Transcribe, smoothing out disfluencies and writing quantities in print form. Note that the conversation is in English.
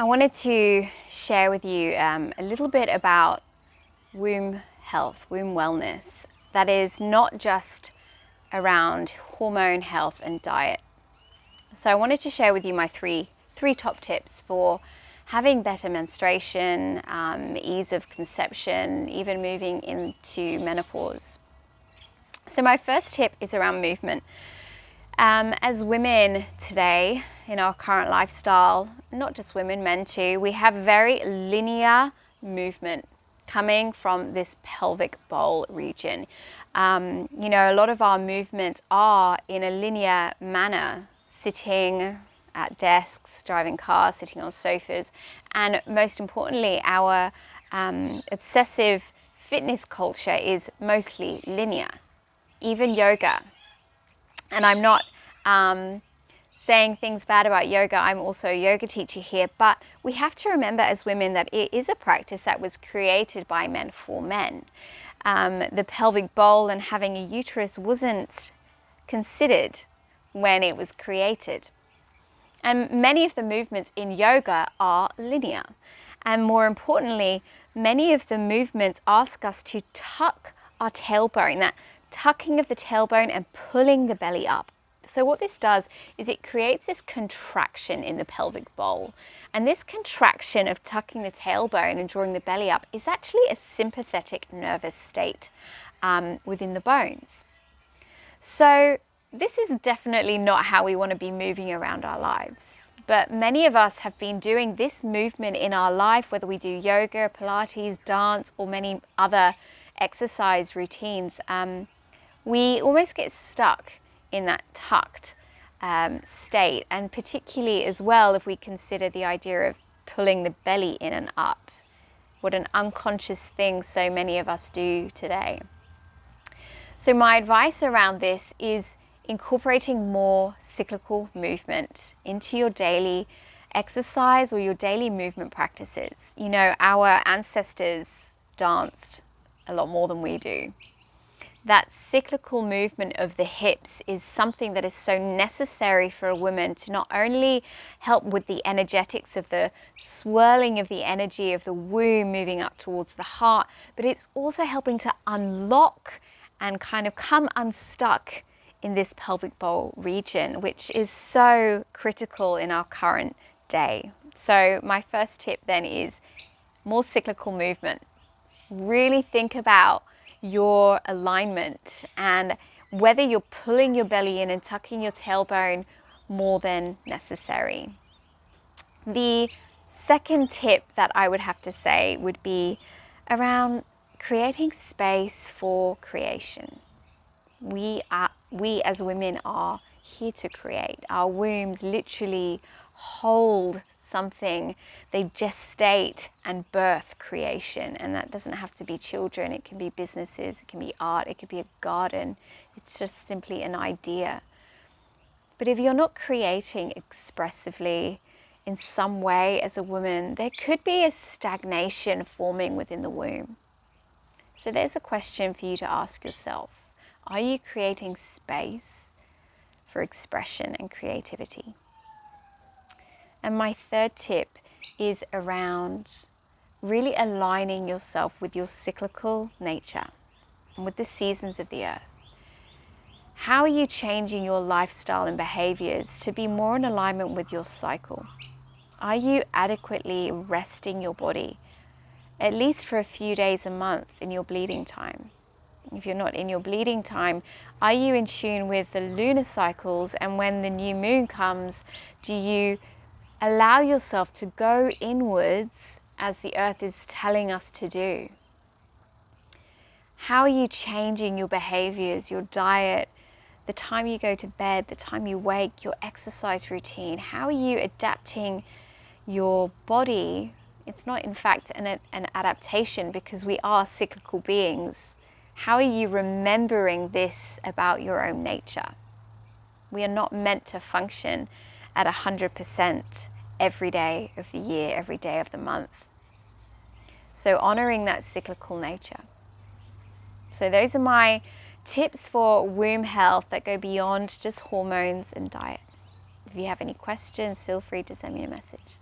I wanted to share with you a little bit about womb health, womb wellness, that is not just around hormone health and diet. So I wanted to share with you my three top tips for having better menstruation, ease of conception, even moving into menopause. So my first tip is around movement. As women today, in our current lifestyle, not just women, men too, we have very linear movement coming from this pelvic bowl region. A lot of our movements are in a linear manner, sitting at desks, driving cars, sitting on sofas, and most importantly, our obsessive fitness culture is mostly linear, even yoga. And I'm not saying things bad about yoga. I'm also a yoga teacher here, but we have to remember as women that it is a practice that was created by men for men. The pelvic bowl and having a uterus wasn't considered when it was created. And many of the movements in yoga are linear. And more importantly, many of the movements ask us to tuck our tailbone, that tucking of the tailbone and pulling the belly up. So what this does is it creates this contraction in the pelvic bowl. And this contraction of tucking the tailbone and drawing the belly up is actually a sympathetic nervous state within the bones. So this is definitely not how we want to be moving around our lives. But many of us have been doing this movement in our life, whether we do yoga, Pilates, dance, or many other exercise routines. We almost get stuck in that tucked state, and particularly as well if we consider the idea of pulling the belly in and up. What an unconscious thing so many of us do today. So my advice around this is incorporating more cyclical movement into your daily exercise or your daily movement practices. You know, our ancestors danced a lot more than we do. That cyclical movement of the hips is something that is so necessary for a woman to not only help with the energetics of the swirling of the energy of the womb moving up towards the heart, but it's also helping to unlock and kind of come unstuck in this pelvic bowl region, which is so critical in our current day. So my first tip then is more cyclical movement. Really think about your alignment and whether you're pulling your belly in and tucking your tailbone more than necessary. The second tip that I would have to say would be around creating space for creation. We as women are here to create. Our wombs literally hold something. They gestate and birth creation, and that doesn't have to be children. It can be businesses, it can be art, it could be a garden. It's just simply an idea. But if you're not creating expressively in some way as a woman, there could be a stagnation forming within the womb. So there's a question for you to ask yourself. Are you creating space for expression and creativity? And my third tip is around really aligning yourself with your cyclical nature and with the seasons of the earth. How are you changing your lifestyle and behaviors to be more in alignment with your cycle? Are you adequately resting your body, at least for a few days a month in your bleeding time? If you're not in your bleeding time, are you in tune with the lunar cycles? And when the new moon comes, do you allow yourself to go inwards as the earth is telling us to do? How are you changing your behaviors, your diet, the time you go to bed, the time you wake, your exercise routine? How are you adapting your body? It's not in fact an adaptation, because we are cyclical beings. How are you remembering this about your own nature? We are not meant to function at 100% every day of the year, every day of the month. So honoring that cyclical nature. So those are my tips for womb health that go beyond just hormones and diet. If you have any questions, feel free to send me a message.